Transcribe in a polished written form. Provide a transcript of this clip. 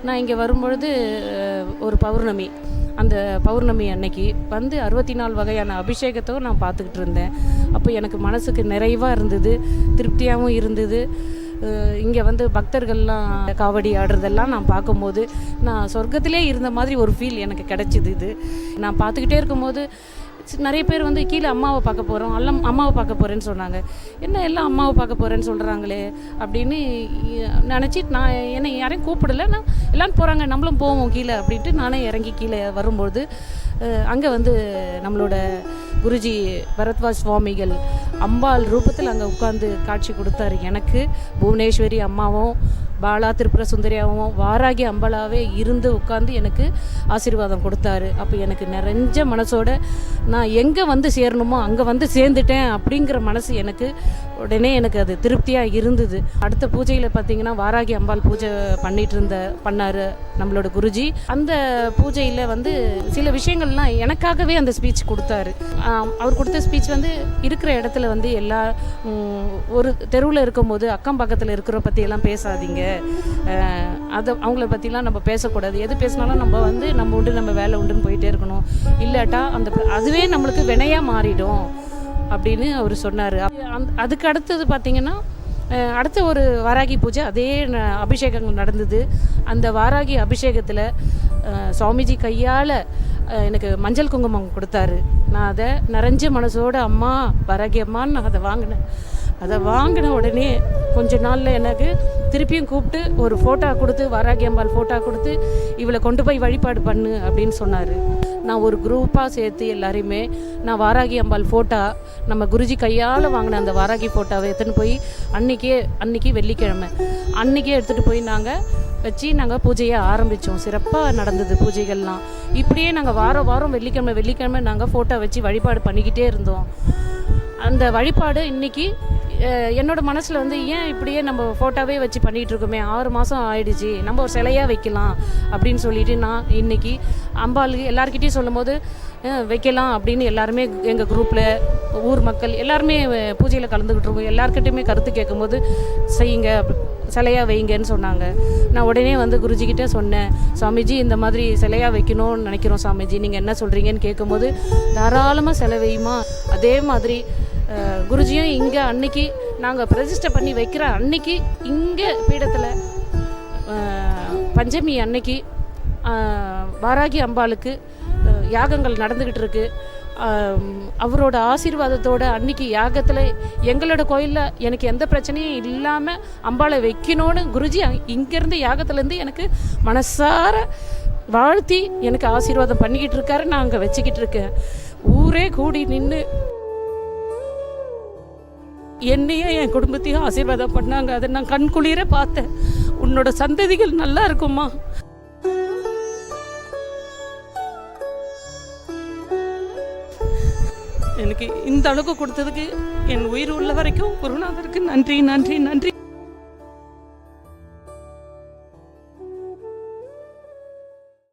நான் இங்கே வரும்பொழுது ஒரு பௌர்ணமி, அந்த பௌர்ணமி அன்னைக்கு வந்து 64 வகையான அபிஷேகத்தை நான் பார்த்துக்கிட்டு இருந்தேன். அப்போ எனக்கு மனசுக்கு நிறைவாக இருந்தது, திருப்தியாகவும் இருந்தது. இங்கே வந்து பக்தர்கள்லாம் காவடி ஆடுறதெல்லாம் நான் பார்க்கும்போது நான் சொர்க்கத்திலே இருந்த மாதிரி ஒரு ஃபீல் எனக்கு கிடச்சிது. இது நான் பார்த்துக்கிட்டே இருக்கும்போது நிறைய பேர் வந்து கீழே அம்மாவை பார்க்க போகிறோம், அம்மாவை பார்க்க போகிறேன்னு சொன்னாங்க. என்ன எல்லாம் அம்மாவை பார்க்க போகிறேன்னு சொல்கிறாங்களே அப்படின்னு நினச்சிட்டு நான் என்னை யாரையும் கூப்பிடலை. நான் எல்லோரும் போகிறாங்க, நம்மளும் போவோம் கீழே அப்படின்ட்டு நானே இறங்கி கீழே வரும்பொழுது அங்கே வந்து நம்மளோட குருஜி பரத்வாஜ் சுவாமிகள் அம்பாள் ரூபத்தில் அங்கே உட்காந்து காட்சி கொடுத்தாரு. எனக்கு புவனேஸ்வரி அம்மாவும் பாலா திரிபுர சுந்தரியாவும் வாராகி அம்பாளாவே இருந்து உட்காந்து எனக்கு ஆசீர்வாதம் கொடுத்தாரு. அப்போ எனக்கு நிறைஞ்ச மனசோட நான் எங்கே வந்து சேரணுமோ அங்கே வந்து சேர்ந்துட்டேன் அப்படிங்கிற மனசு எனக்கு உடனே எனக்கு அது திருப்தியாக இருந்தது. அடுத்த பூஜையில் பார்த்திங்கன்னா வாராகி அம்பாள் பூஜை பண்ணார் நம்மளோட குருஜி. அந்த பூஜையில் வந்து சில விஷயங்கள்லாம் எனக்காகவே அந்த ஸ்பீச் கொடுத்தாரு. அவர் கொடுத்த ஸ்பீச் வந்து இருக்கிற இடத்துல வந்து எல்லா ஒரு தெருவில் இருக்கும்போது அக்கம் பக்கத்தில் இருக்கிற பற்றியெல்லாம் பேசாதீங்க, அதை அவங்கள பற்றிலாம் நம்ம பேசக்கூடாது, எது பேசினாலும் நம்ம வந்து நம்ம உண்டு நம்ம வேலை உண்டுன்னு போயிட்டே இருக்கணும், இல்லாட்டா அதுவே நம்மளுக்கு வினையாக மாறிடும் அப்படின்னு அவர் சொன்னார். அதுக்கு அடுத்தது பார்த்திங்கன்னா அடுத்த ஒரு வாராகி பூஜை அதே அபிஷேகங்கள் நடந்தது. அந்த வாராகி அபிஷேகத்தில் சுவாமிஜி கையால் எனக்கு மஞ்சள் குங்குமம் கொடுத்தாரு. நான் அதை நிறைஞ்ச மனசோட அம்மா வாராகி அம்மான்னு நான் அதை வாங்கின உடனே கொஞ்ச நாளில் எனக்கு திருப்பியும் கூப்பிட்டு ஒரு ஃபோட்டோ கொடுத்து வாராகி அம்பாள் ஃபோட்டோ கொடுத்து இவளை கொண்டு போய் வழிபாடு பண்ணு அப்படின்னு சொன்னார். நான் ஒரு குரூப்பாக சேர்த்து எல்லாரையுமே நான் வாராகி அம்பாள் ஃபோட்டோ நம்ம குருஜி கையால் வாங்கின அந்த வாராகி ஃபோட்டோவை எடுத்துகிட்டு போய் அன்றைக்கி வெள்ளிக்கிழமை அன்றைக்கே எடுத்துகிட்டு போய் நாங்கள் பூஜையை ஆரம்பித்தோம். சிறப்பாக நடந்தது பூஜைகள்லாம். இப்படியே நாங்கள் வாரம் வெள்ளிக்கிழமை நாங்கள் ஃபோட்டோ வச்சு வழிபாடு பண்ணிக்கிட்டே இருந்தோம். அந்த வழிபாடு இன்றைக்கி என்னோடய மனசில் வந்து ஏன் இப்படியே நம்ம ஃபோட்டோவே வச்சு பண்ணிகிட்டு இருக்கோமே, 6 மாதம் ஆயிடுச்சு, நம்ம ஒரு சிலையாக வைக்கலாம் அப்படின்னு சொல்லிட்டு நான் இன்றைக்கி அம்பாளுக்கு எல்லாருக்கிட்டையும் சொல்லும் போது வைக்கலாம் அப்படின்னு எல்லாருமே எங்கள் குரூப்பில் ஊர் மக்கள் எல்லாருமே பூஜையில் கலந்துக்கிட்டு இருக்கோம். எல்லாருக்கிட்டையுமே கருத்து கேட்கும்போது செய்யுங்க, சிலையாக வைங்கன்னு சொன்னாங்க. நான் உடனே வந்து குருஜிக்கிட்டே சொன்னேன், சாமிஜி இந்த மாதிரி சிலையாக வைக்கணும்னு நினைக்கிறோம் சாமிஜி, நீங்கள் என்ன சொல்கிறீங்கன்னு கேட்கும்போது தாராளமாக சிலை வையுமா. அதே மாதிரி குருஜியும் இங்கே அன்னைக்கு நாங்கள் ரெஜிஸ்டர் பண்ணி வைக்கிற அன்னைக்கு இங்கே பீடத்தில் பஞ்சமி அன்னைக்கு வாராகி அம்பாளுக்கு யாகங்கள் நடந்துக்கிட்டு இருக்கு. அவரோட ஆசீர்வாதத்தோட அன்னைக்கு யாகத்தில் எங்களோட கோயிலில் எனக்கு எந்த பிரச்சனையும் இல்லாமல் அம்பாளை வைக்கணும்னு குருஜி இங்கேருந்து யாகத்துலேருந்து எனக்கு மனசார வாழ்த்தி எனக்கு ஆசீர்வாதம் பண்ணிக்கிட்டு இருக்காரு. நான் அங்கே வச்சுக்கிட்டு இருக்கேன். ஊரே கூடி நின்று என்னையும் என் குடும்பத்தையும் ஆசீர்வாதம் பண்ணாங்க. அதை நான் கண்குளிர பார்த்தேன். உன்னோட சந்ததிகள் நல்லா இருக்குமா. எனக்கு இந்த அளவுக்கு கொடுத்ததுக்கு என் உயிர் உள்ள வரைக்கும் குருநாதருக்கு நன்றி நன்றி நன்றி.